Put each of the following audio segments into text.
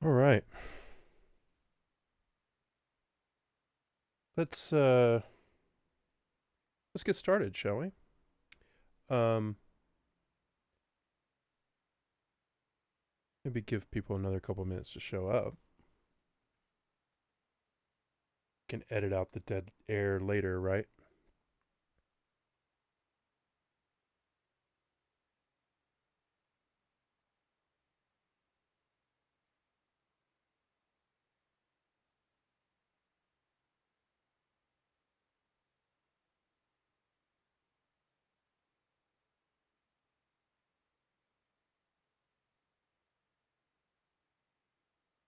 All right. Let's uh let's get started, shall we? Um Maybe give people another couple minutes to show up. Can edit out the dead air later, right?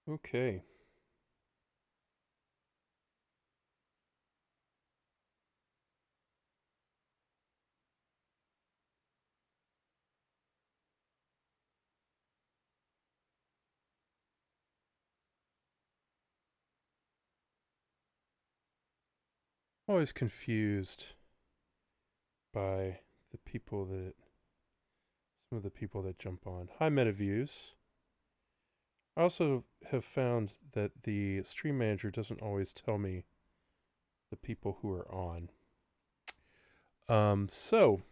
Okay. Always confused by the people that some of the people that jump on. Hi MetaViews. I also have found that the stream manager doesn't always tell me the people who are on. So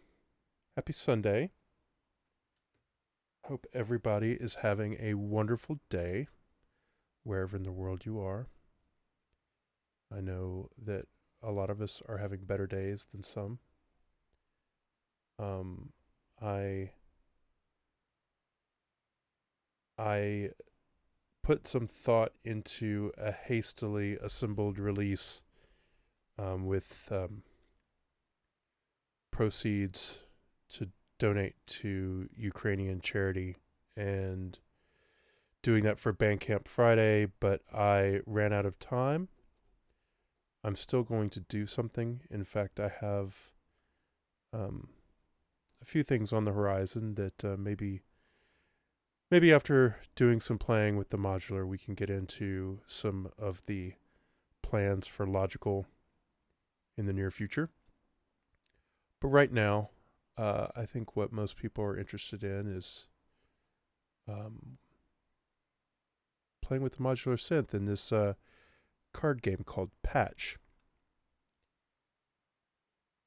happy Sunday. Hope everybody is having a wonderful day wherever in the world you are. I know that a lot of us are having better days than some. Um, I I put some thought into a hastily assembled release with proceeds to donate to Ukrainian charity and doing that for Bandcamp Friday, but I ran out of time. I'm still going to do something. In fact, I have um, a few things on the horizon that maybe after doing some playing with the modular, we can get into some of the plans for Logical in the near future. But right now, I think what most people are interested in is um, playing with the modular synth in this card game called Patch.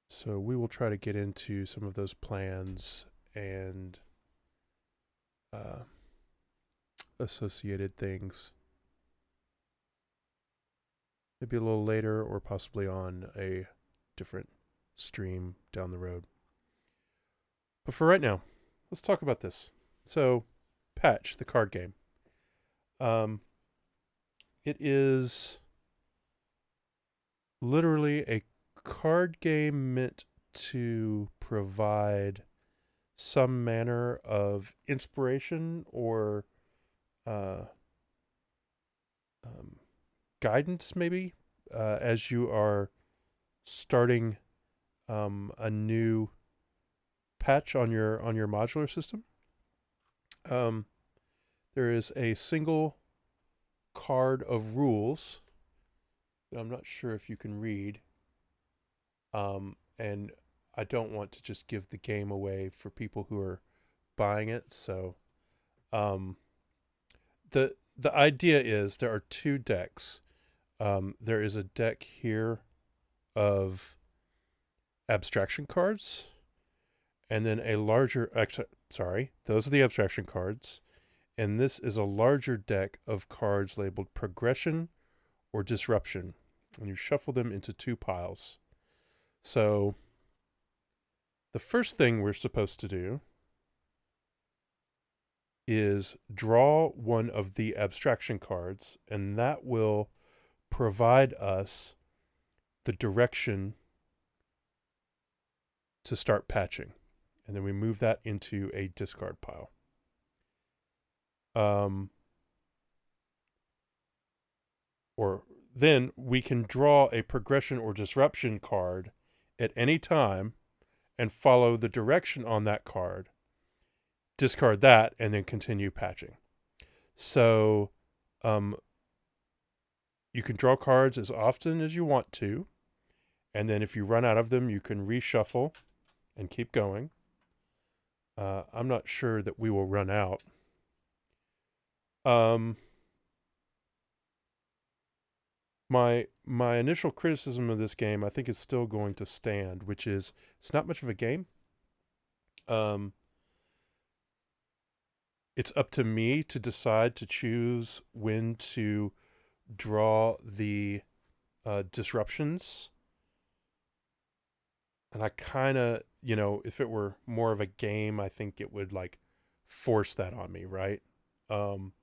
So we will try to get into some of those plans and uh, associated things maybe a little later or possibly on a different stream down the road. But for right now, let's talk about this. So, Patch, the card game. Um, it is literally a card game meant to provide some manner of inspiration or uh, um, guidance, maybe, as you are starting a new patch on your modular system. Um, there is a single card of rules that I'm not sure if you can read, and I don't want to just give the game away for people who are buying it. So, um, the idea is there are two decks. There is a deck here of abstraction cards, and then a larger. Sorry, those are the abstraction cards, and this is a larger deck of cards labeled progression or disruption, and you shuffle them into two piles. So the first thing we're supposed to do is draw one of the abstraction cards, and that will provide us the direction to start patching. And then we move that into a discard pile. Um, or then we can draw a progression or disruption card at any time and follow the direction on that card, discard that, and then continue patching. So um, you can draw cards as often as you want to, and then if you run out of them, you can reshuffle and keep going. I'm not sure that we will run out. Um, My initial criticism of this game, I think, is still going to stand, which is it's not much of a game. Um, it's up to me to decide to choose when to draw the disruptions, and I kind of, if it were more of a game, I think it would like force that on me, right? Um,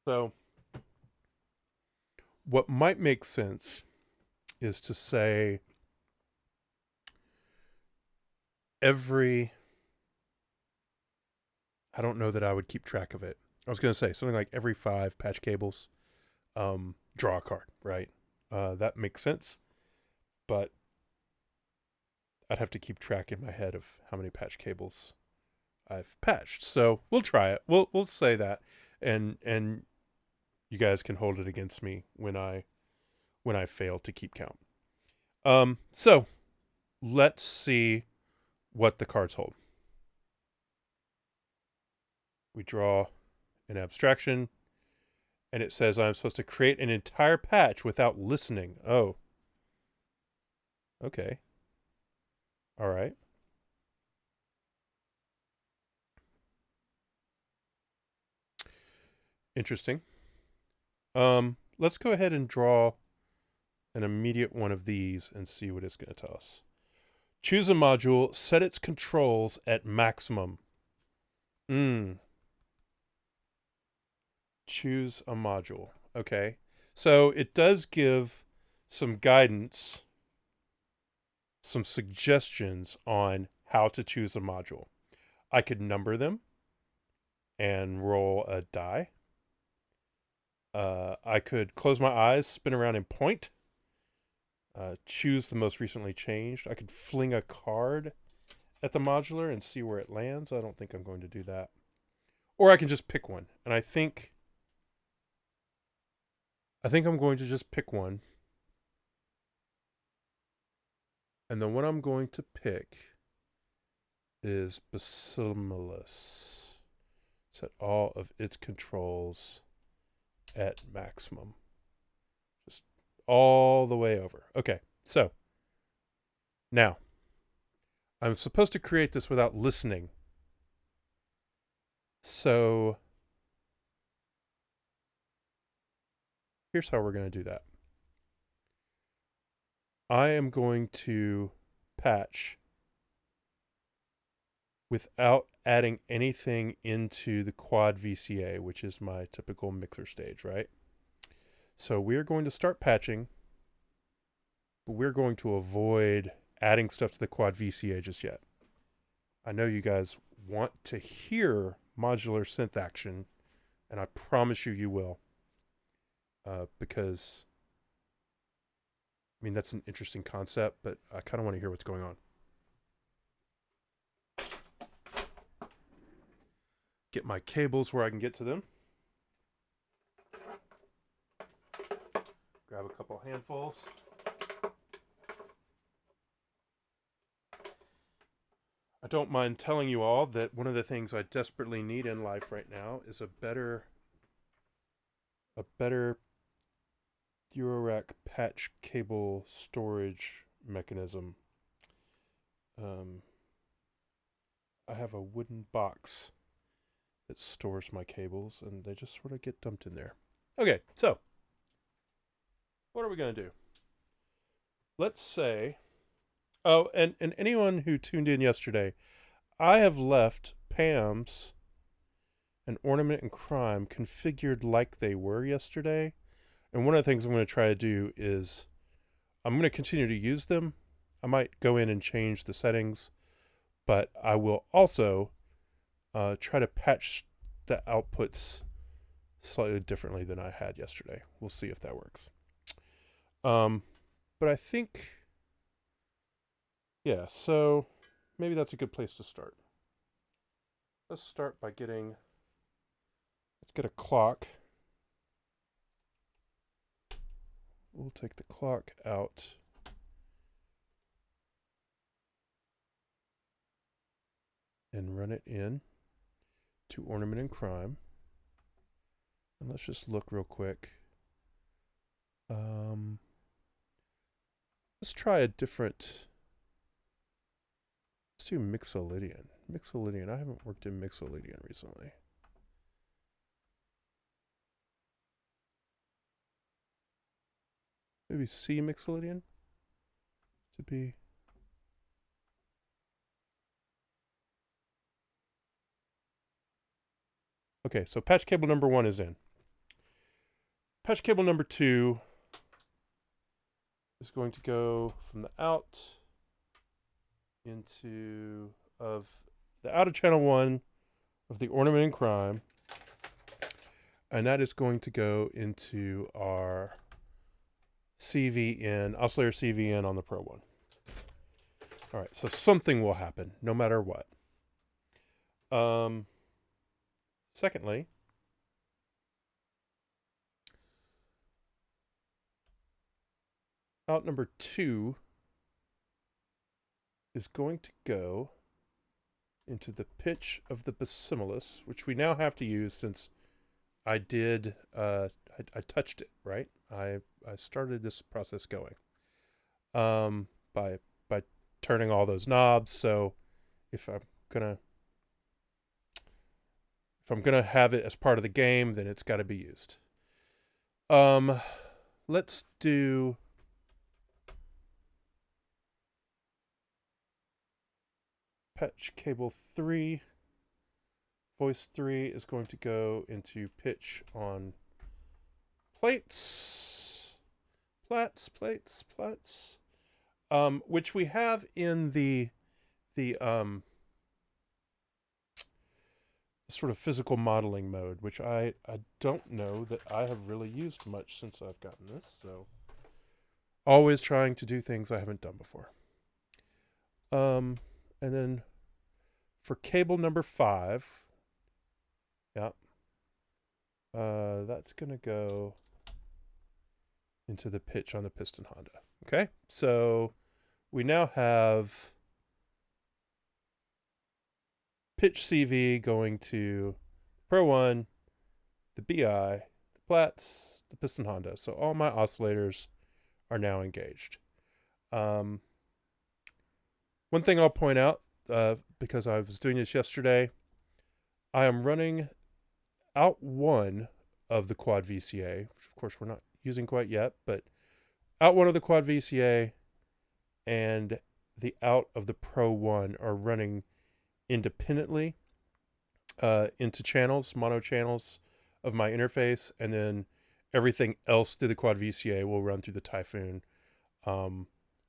so what might make sense is to say every I don't know that I would keep track of it. I was going to say something like every 5 patch cables, draw a card, right? That makes sense, but I'd have to keep track in my head of how many patch cables I've patched. So we'll try it. We'll say that, and you guys can hold it against me when I fail to keep count. So let's see what the cards hold. We draw an abstraction, and it says I'm supposed to create an entire patch without listening. Oh, okay. All right. Interesting. Let's go ahead and draw an immediate one of these and see what it's going to tell us. Choose a module, set its controls at maximum. Choose a module. Okay. So it does give some guidance, some suggestions on how to choose a module. I could number them and roll a die. I could close my eyes, spin around and point. Choose the most recently changed. I could fling a card at the modular and see where it lands. I don't think I'm going to do that. Or I can just pick one. And I think I'm going to just pick one. And the one I'm going to pick is Basilimus. Set all of its controls at maximum. Just all the way over. Okay, so now I'm supposed to create this without listening. So here's how we're going to do that. I am going to patch without adding anything into the quad VCA, which is my typical mixer stage, right? So we're going to start patching, but we're going to avoid adding stuff to the quad VCA just yet. I know you guys want to hear modular synth action, and I promise you will, because I mean that's an interesting concept, but I kind of want to hear what's going on. Get my cables where I can get to them. Grab a couple handfuls. I don't mind telling you all that one of the things I desperately need in life right now is a better Eurorack patch cable storage mechanism. I have a wooden box that stores my cables, and they just sort of get dumped in there. Okay, so what are we going to do? Let's say, oh, and anyone who tuned in yesterday, I have left Pam's and Ornament and Crime configured like they were yesterday. And one of the things I'm going to try to do is I'm going to continue to use them. I might go in and change the settings, but I will also try to patch the outputs slightly differently than I had yesterday. We'll see if that works. But I think, yeah, so maybe that's a good place to start. Let's start by let's get a clock. We'll take the clock out. And run it in to Ornament and Crime. And let's just look real quick. Let's try a different. Let's do Mixolydian. Mixolydian. I haven't worked in Mixolydian recently. Maybe C Mixolydian to be. Okay, so patch cable number 1 is in. Patch cable number 2 is going to go from the out into the out of channel 1 of the Ornament in Crime, and that is going to go into our CVN, oscillator CVN on the Pro 1. All right, so something will happen no matter what. Secondly, out number 2 is going to go into the pitch of the Basimilus, which we now have to use since I did, I touched it, right? I started this process going by turning all those knobs. So if I'm gonna have it as part of the game, then it's got to be used. Let's do patch cable 3. Voice 3 is going to go into pitch on plates, which we have in the sort of physical modeling mode, which I don't know that I have really used much since I've gotten this. So always trying to do things I haven't done before. And then for cable number 5, that's gonna go into the pitch on the Piston Honda. Okay, so we now have pitch CV going to Pro 1, the BI, the Platts, the Piston Honda. So all my oscillators are now engaged. One thing I'll point out, because I was doing this yesterday, I am running out 1 of the quad VCA, which of course we're not using quite yet, but out 1 of the quad VCA and the out of the Pro 1 are running independently into channels, mono channels of my interface, and then everything else through the quad VCA will run through the Typhoon.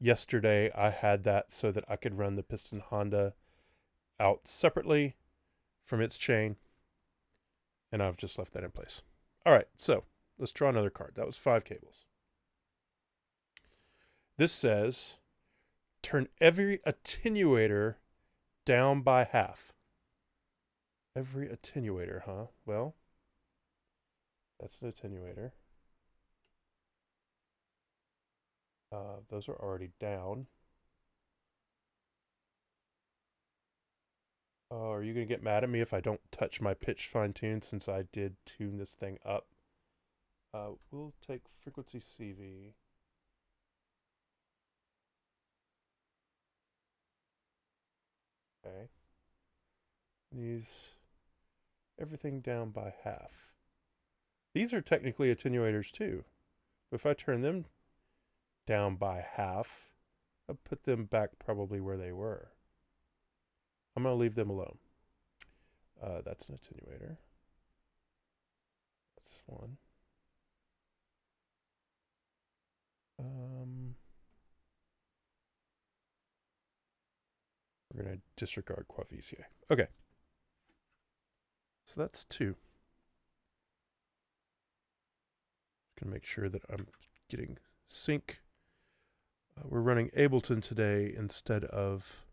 Yesterday I had that so that I could run the Piston Honda out separately from its chain, and I've just left that in place. All right, so let's draw another card. That was 5 cables. This says turn every attenuator down by half. Every attenuator, huh? Well, that's an attenuator. Those are already down. Oh, are you going to get mad at me if I don't touch my pitch fine tune since I did tune this thing up? We'll take frequency CV. Okay. Everything down by half. These are technically attenuators too. But if I turn them down by half, I'll put them back probably where they were. I'm going to leave them alone. That's an attenuator. That's one. We're going to disregard quad VCA. Okay. So that's 2. Going to make sure that I'm getting sync. We're running Ableton today instead of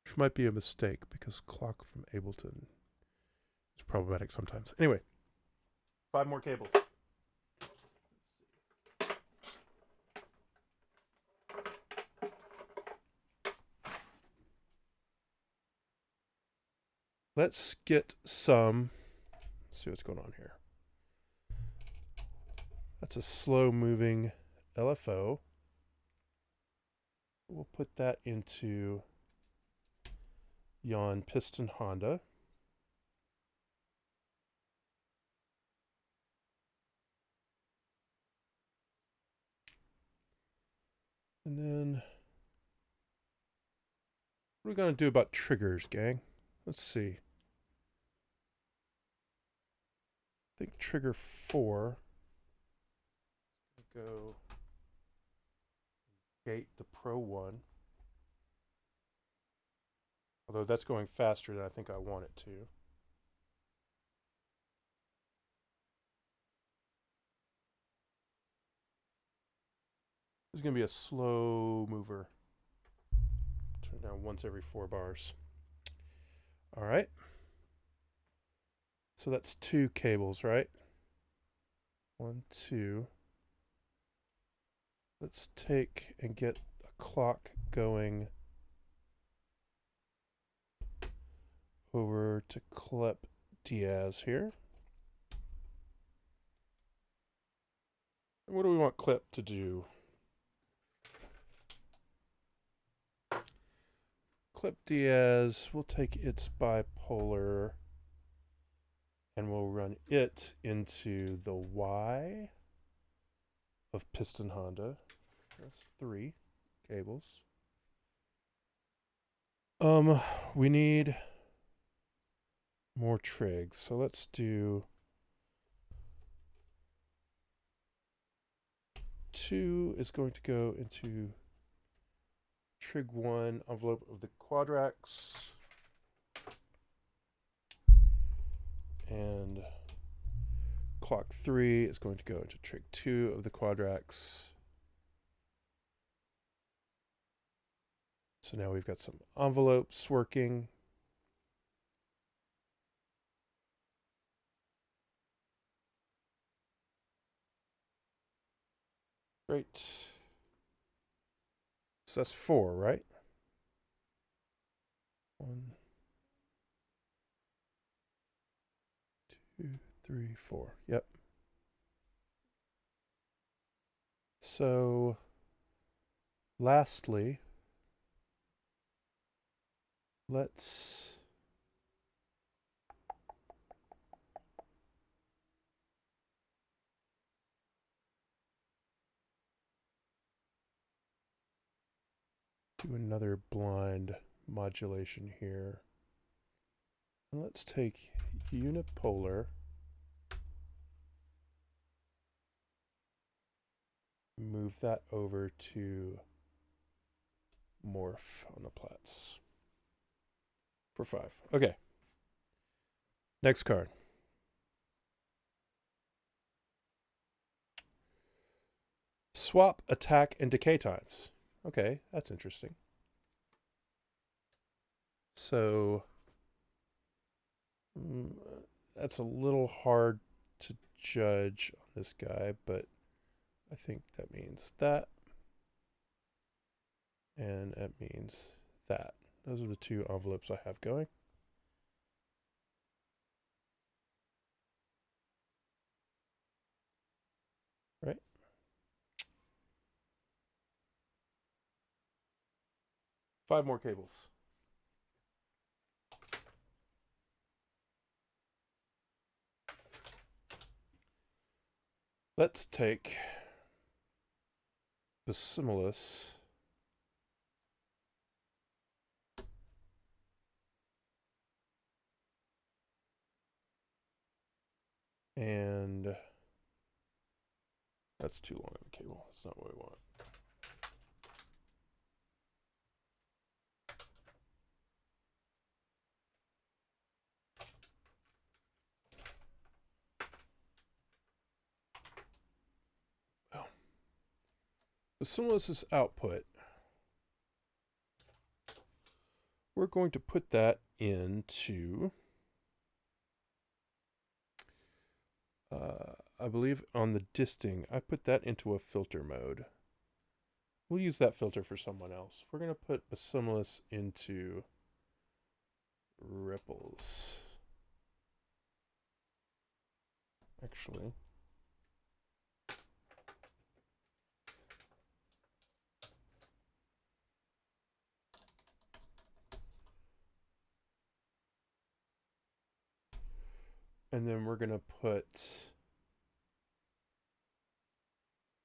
which might be a mistake because clock from Ableton is problematic sometimes. Anyway, 5 more cables. let's get some. Let's see what's going on here. That's a slow moving LFO. We'll put that into yon piston Honda. And then what are we going to do about triggers, gang? Let's see. I think trigger 4. Go gate the Pro 1. Although that's going faster than I think I want it to. This is going to be a slow mover. Turn down once every 4 bars. All right. So that's 2 cables, right? 1, 2. Let's take and get a clock going over to Clip Diaz here. And what do we want Clip to do? Clip Diaz, we'll take its bipolar and we'll run it into the Y of piston Honda. That's 3 cables. We need more trigs, so let's do 2 is going to go into trig 1 envelope of the Quadrax, and clock 3 is going to go into trig 2 of the Quadrax. So now we've got some envelopes working. Great. So that's 4, right? 1, 2, 3, 4. Yep. So lastly, let's do another blind modulation here. And let's take unipolar, move that over to morph on the plats for 5. Okay. Next card. Swap attack and decay times. Okay, that's interesting. So that's a little hard to judge on this guy, but I think that means that. And that means that. Those are the 2 envelopes I have going. Right? Five more cables. Let's take the Simulus and that's too long of a cable. That's not what we want. Oh. The Simulus output. We're going to put that into I believe on the disting, I put that into a filter mode. We'll use that filter for someone else. We're going to put a Simulus into ripples. Actually, and then we're gonna put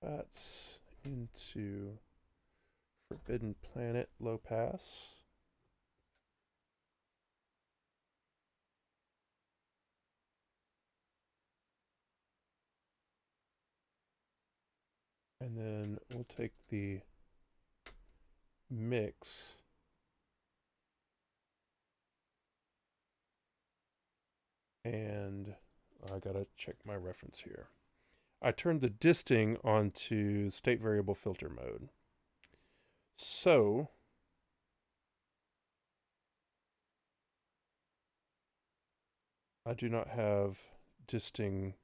that into Forbidden Planet low pass. And then we'll take the mix and I gotta check my reference here. I turned the disting onto state variable filter mode. So I do not have disting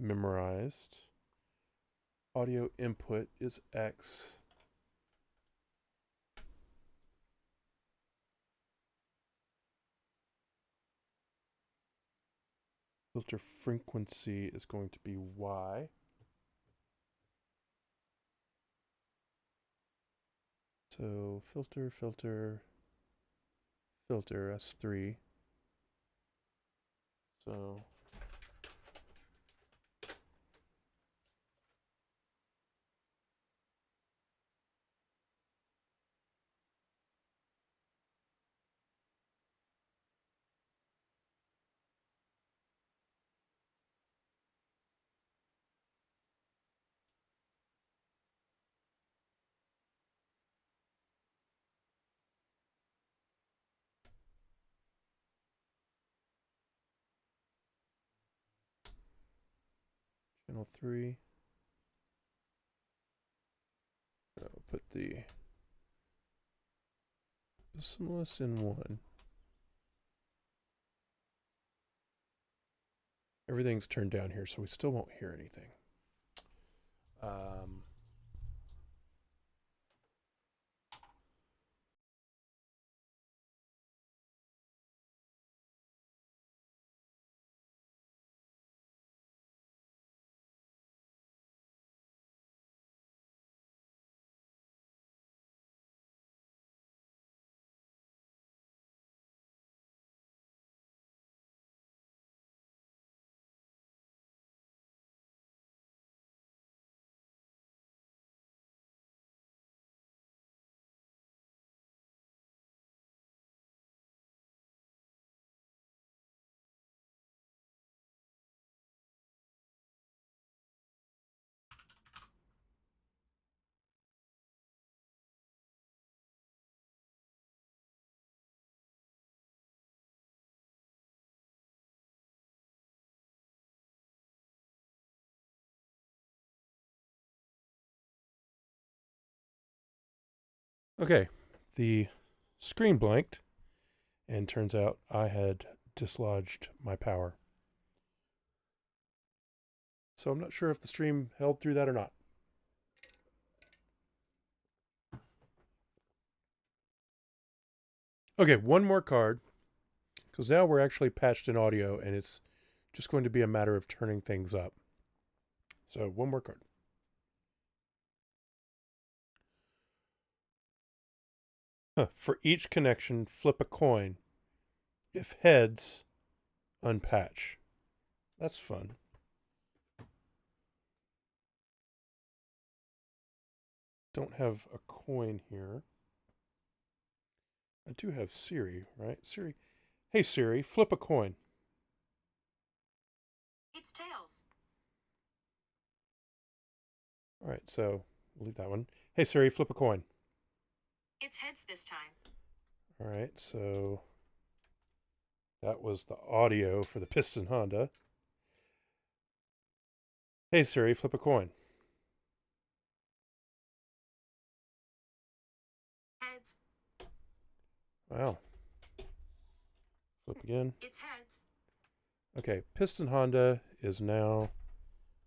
memorized. Audio input is X. Filter frequency is going to be Y. So filter, that's 3. So channel 3. I'll put the decimalist in 1. Everything's turned down here, so we still won't hear anything. Okay, the screen blanked, and turns out I had dislodged my power. So I'm not sure if the stream held through that or not. Okay, one more card, because now we're actually patched in audio, and it's just going to be a matter of turning things up. So one more card. For each connection, flip a coin. If heads, unpatch. That's fun. Don't have a coin here. I do have Siri, right? Siri. Hey Siri, flip a coin. It's tails. All right, so we'll leave that one. Hey Siri, flip a coin. It's heads this time. All right, so that was the audio for the Piston Honda. Hey Siri, flip a coin. Heads. Wow. Flip again. It's heads. Okay, Piston Honda is now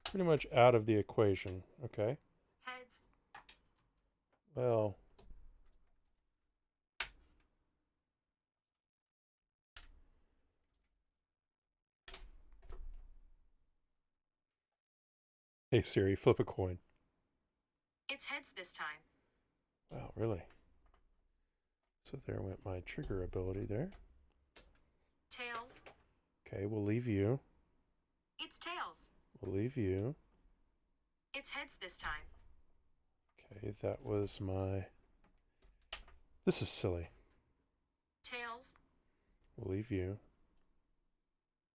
pretty much out of the equation. Okay. Heads. Well, Hey Siri, flip a coin. It's heads this time. Wow, really? So there went my trigger ability there. Tails. Okay, we'll leave you. It's tails. We'll leave you. It's heads this time. Okay, that was my... This is silly. Tails. We'll leave you.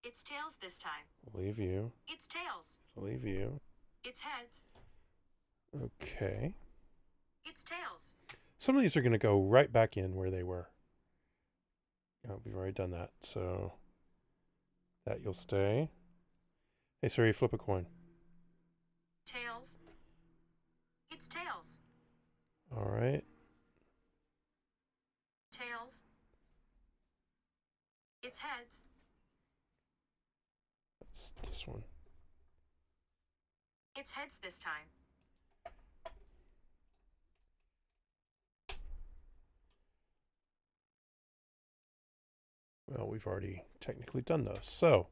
It's tails this time. We'll leave you. It's tails. We'll leave you. It's heads. Okay. It's tails. Some of these are going to go right back in where they were. Oh, we've already done that, so that you'll stay. Hey Siri, flip a coin. Tails. It's tails. All right. Tails. It's heads. That's this one. It's heads this time. Well, we've already technically done those. So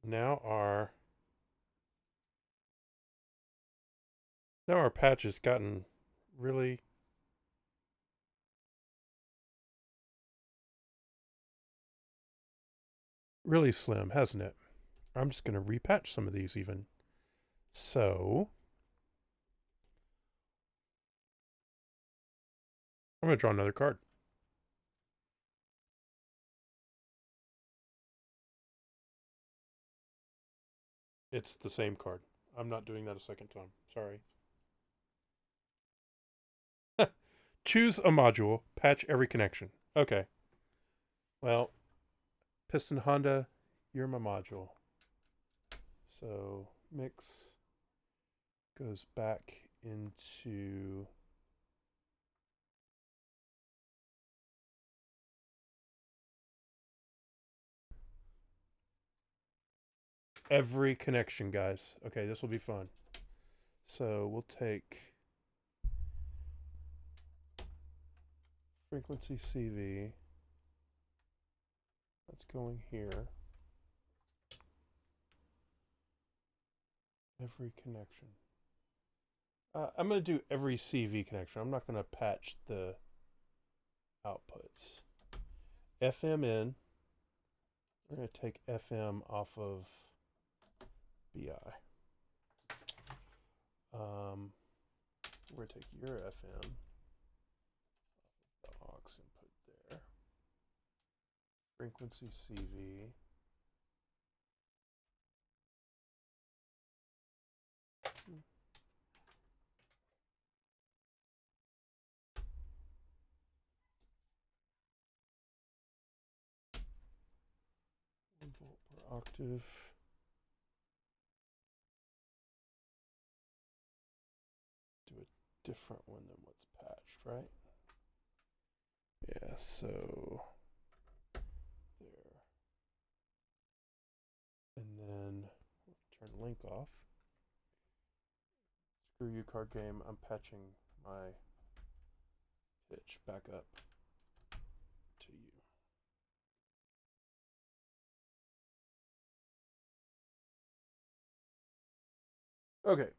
now our patch has gotten really slim, hasn't it? I'm just going to repatch some of these even. So I'm going to draw another card. It's the same card. I'm not doing that a second time. Sorry. Choose a module, patch every connection. Okay. Well, Piston Honda, you're my module. So mix goes back into every connection, guys. Okay, this will be fun. So we'll take frequency CV. That's going here. Every connection. I'm going to do every CV connection. I'm not going to patch the outputs. FM in. We're going to take FM off of BI. We're going to take your FM, the aux input there. Frequency CV. Volt per octave. Do a different one than what's patched, right? Yeah, so there. And then turn link off. Screw you, card game. I'm patching my pitch back up to you. Okay.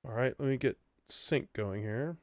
All right, let me get sync going here.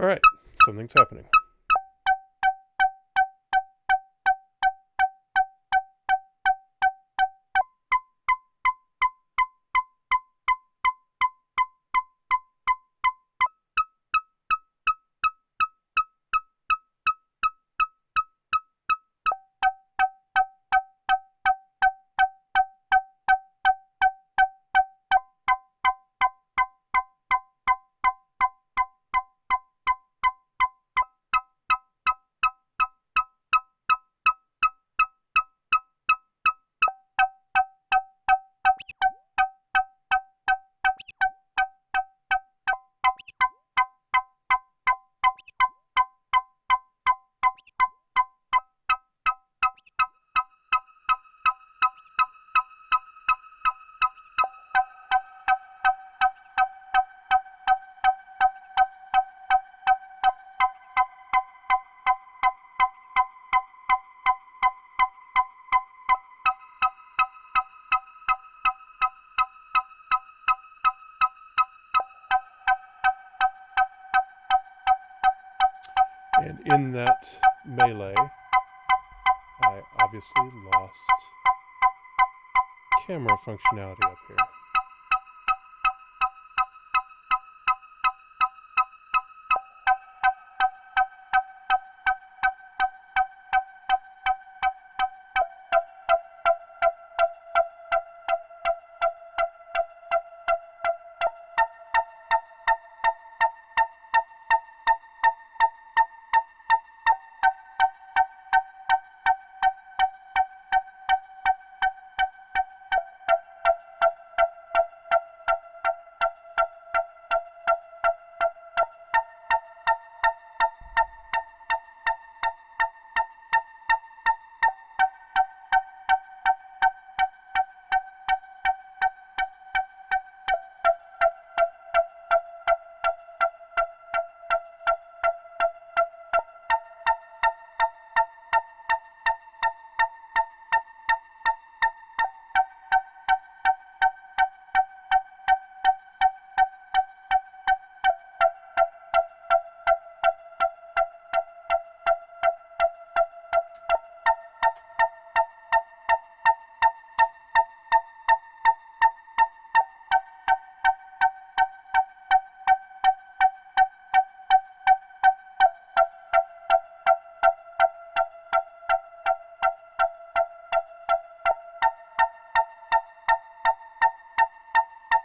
All right, something's happening. And in that melee, I obviously lost camera functionality up here.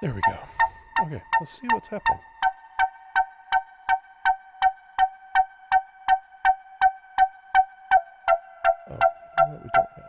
There we go. Okay, let's see what's happening. Oh, you know what we don't have?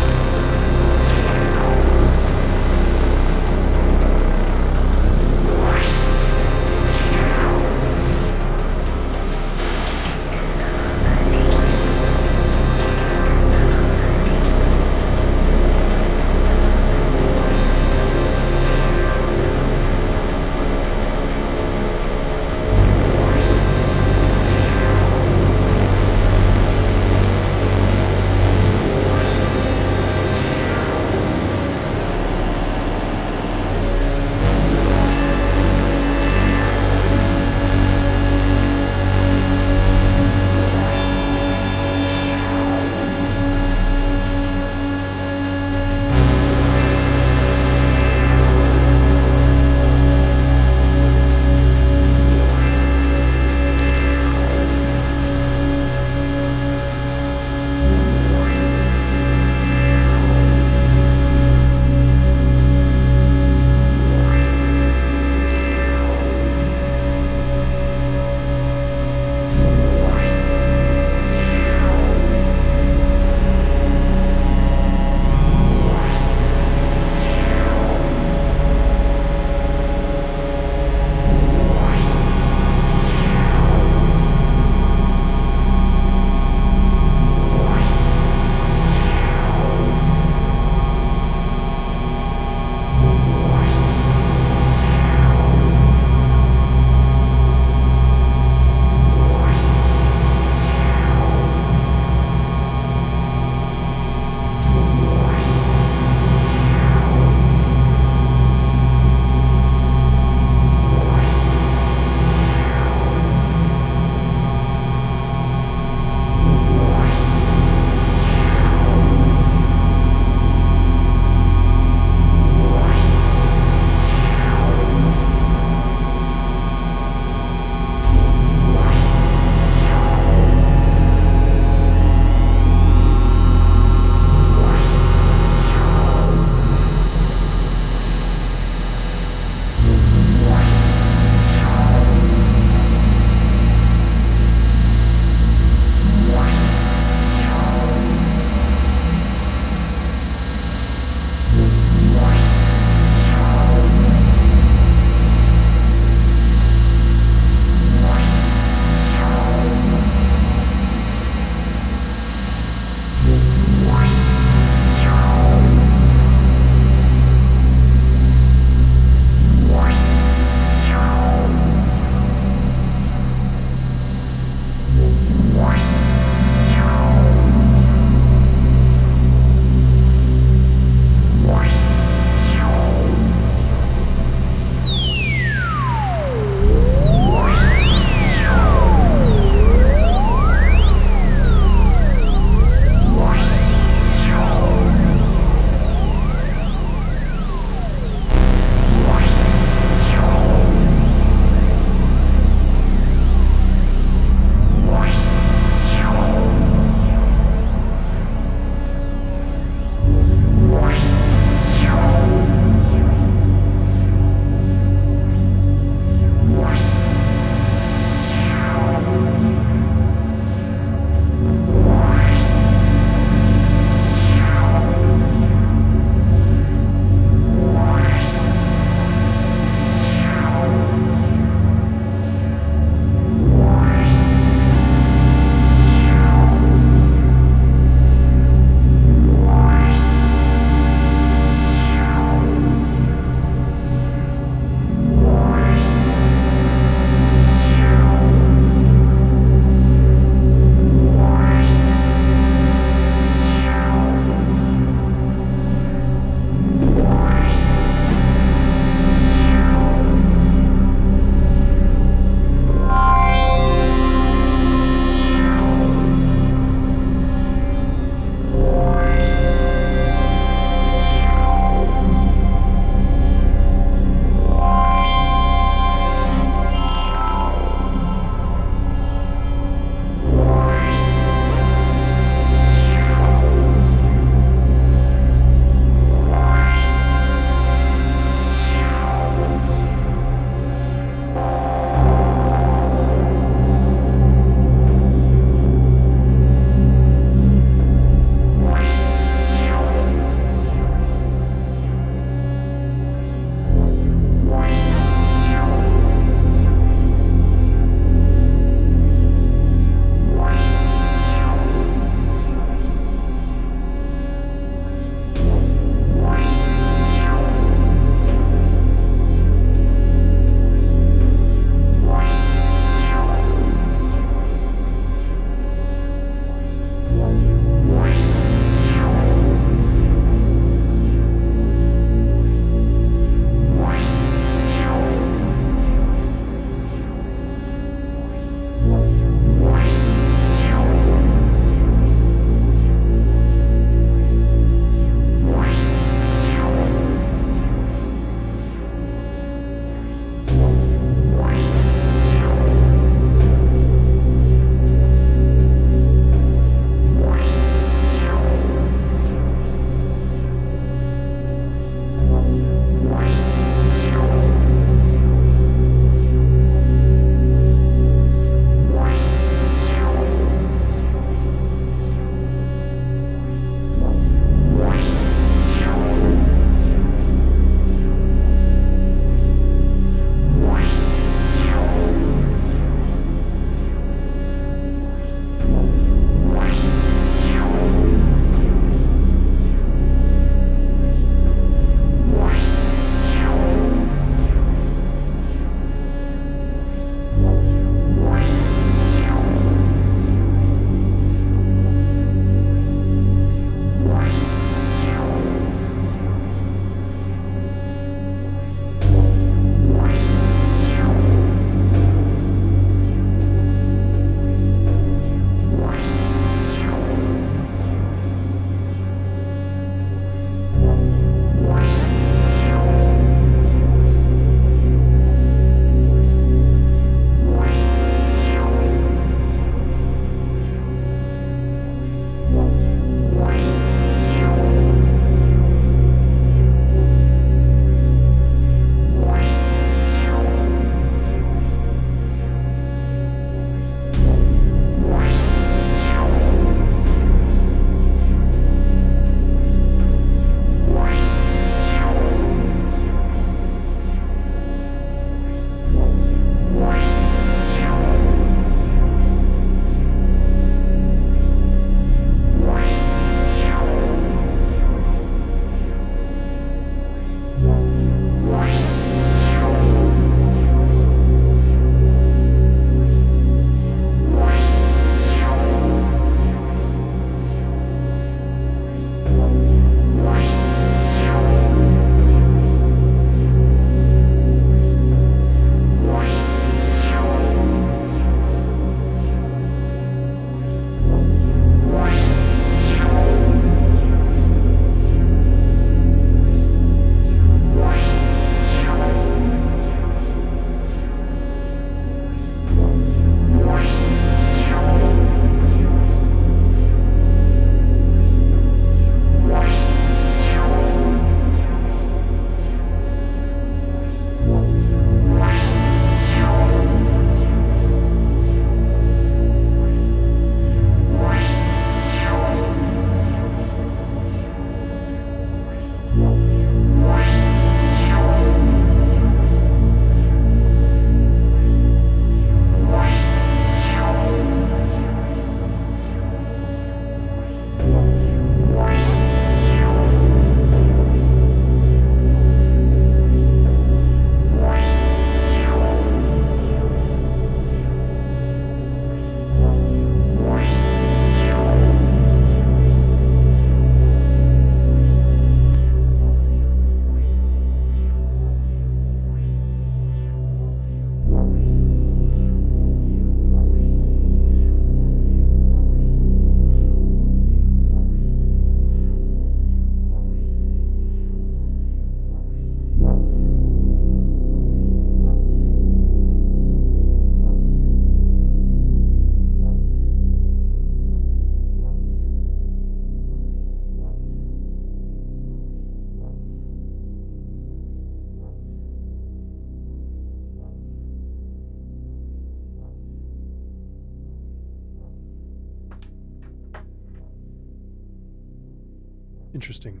Interesting.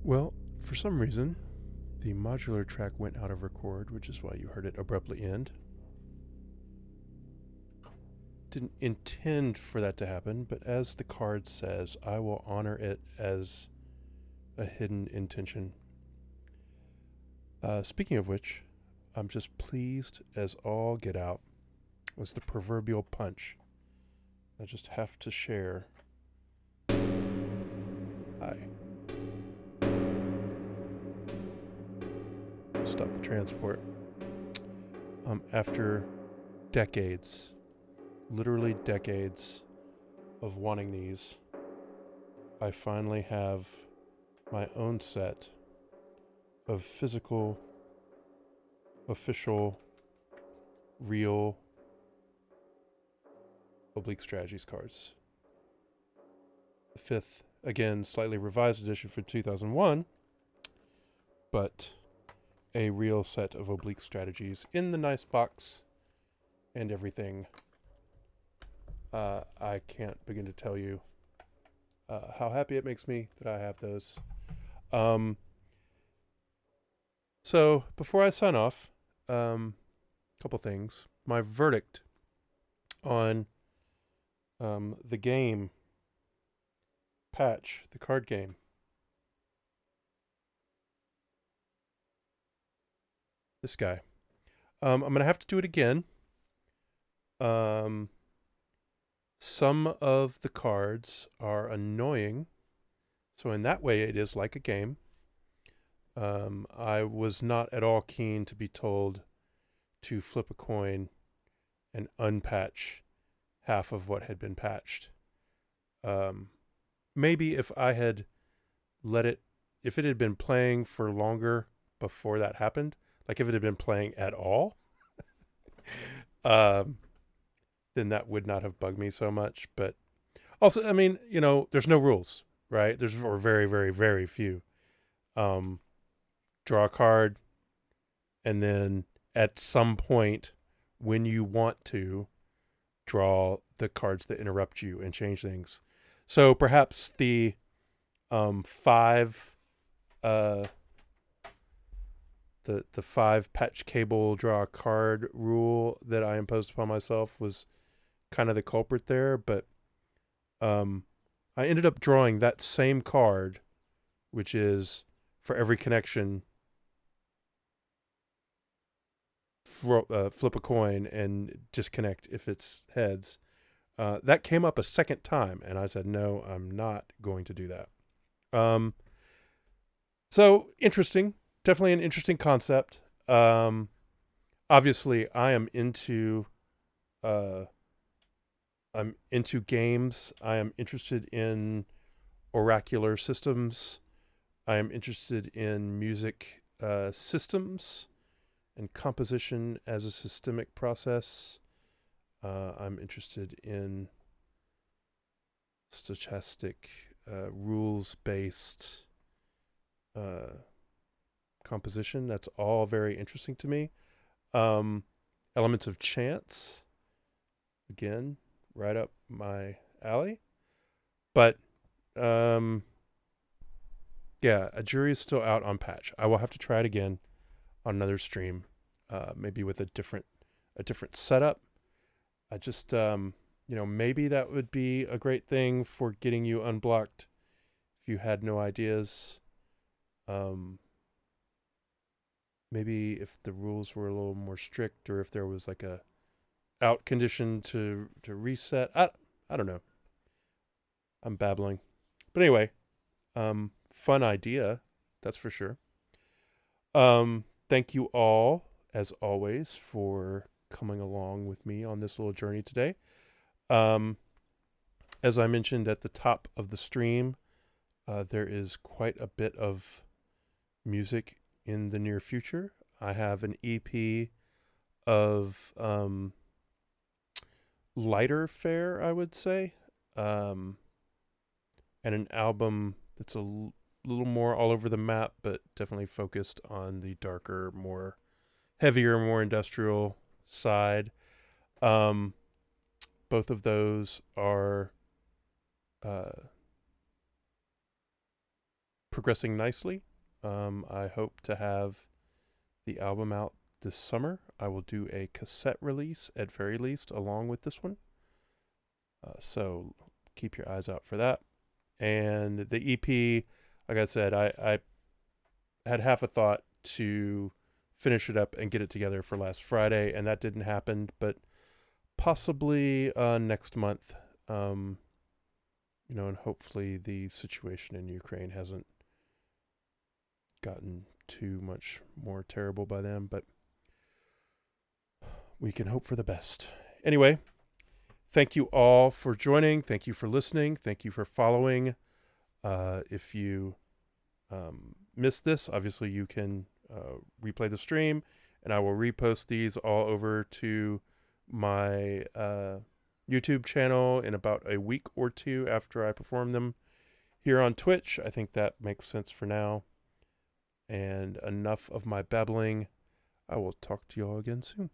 Well, for some reason, the modular track went out of record, which is why you heard it abruptly end. Didn't intend for that to happen, but as the card says, I will honor it as a hidden intention. Speaking of which, I'm just pleased as all get out was the proverbial punch. I just have to share. Hi. Stop the transport. After decades, literally decades of wanting these, I finally have my own set of physical, official, real Oblique Strategies cards. The fifth, again, slightly revised edition for 2001, but a real set of Oblique Strategies in the nice box and everything. I can't begin to tell you how happy it makes me that I have those. So before I sign off, couple things. My verdict on the game Patch, the card game. This guy. I'm going to have to do it again. Some of the cards are annoying. So in that way, it is like a game. I was not at all keen to be told to flip a coin and unpatch half of what had been patched. Maybe if I had if it had been playing for longer before that happened, like if it had been playing at all, then that would not have bugged me so much. But also, I mean, there's no rules, right? There's very, very, very few. Draw a card, and then at some point, when you want to, draw the cards that interrupt you and change things. So perhaps the 5 the 5 patch cable draw a card rule that I imposed upon myself was kind of the culprit there, but I ended up drawing that same card, which is for every connection, flip a coin and disconnect if it's heads. That came up a second time, and I said, no, I'm not going to do that. So interesting. Definitely an interesting concept. Obviously, I am into games. I am interested in oracular systems. I am interested in music systems and composition as a systemic process. I'm interested in stochastic, rules-based composition. That's all very interesting to me. Elements of chance, again, right up my alley. But yeah, a jury is still out on Patch. I will have to try it again on another stream, maybe with a different setup. I just maybe that would be a great thing for getting you unblocked if you had no ideas. Maybe if the rules were a little more strict, or if there was like a out condition to reset. I don't know. I'm babbling. But anyway, fun idea, that's for sure. Thank you all, as always, for coming along with me on this little journey today. As I mentioned at the top of the stream, there is quite a bit of music in the near future. I have an EP of lighter fare, I would say, and an album that's a little more all over the map, but definitely focused on the darker, heavier, more industrial side. both of those are progressing nicely. I hope to have the album out this summer. I will do a cassette release at very least along with this one. So keep your eyes out for that. And the EP, like I said, I had half a thought to finish it up and get it together for last Friday, and that didn't happen, but possibly next month. And hopefully the situation in Ukraine hasn't gotten too much more terrible by then, but we can hope for the best. Anyway, thank you all for joining. Thank you for listening. Thank you for following. If you missed this, obviously you can replay the stream, and I will repost these all over to my YouTube channel in about a week or two after I perform them here on Twitch. I think that makes sense for now. And enough of my babbling. I will talk to you all again soon.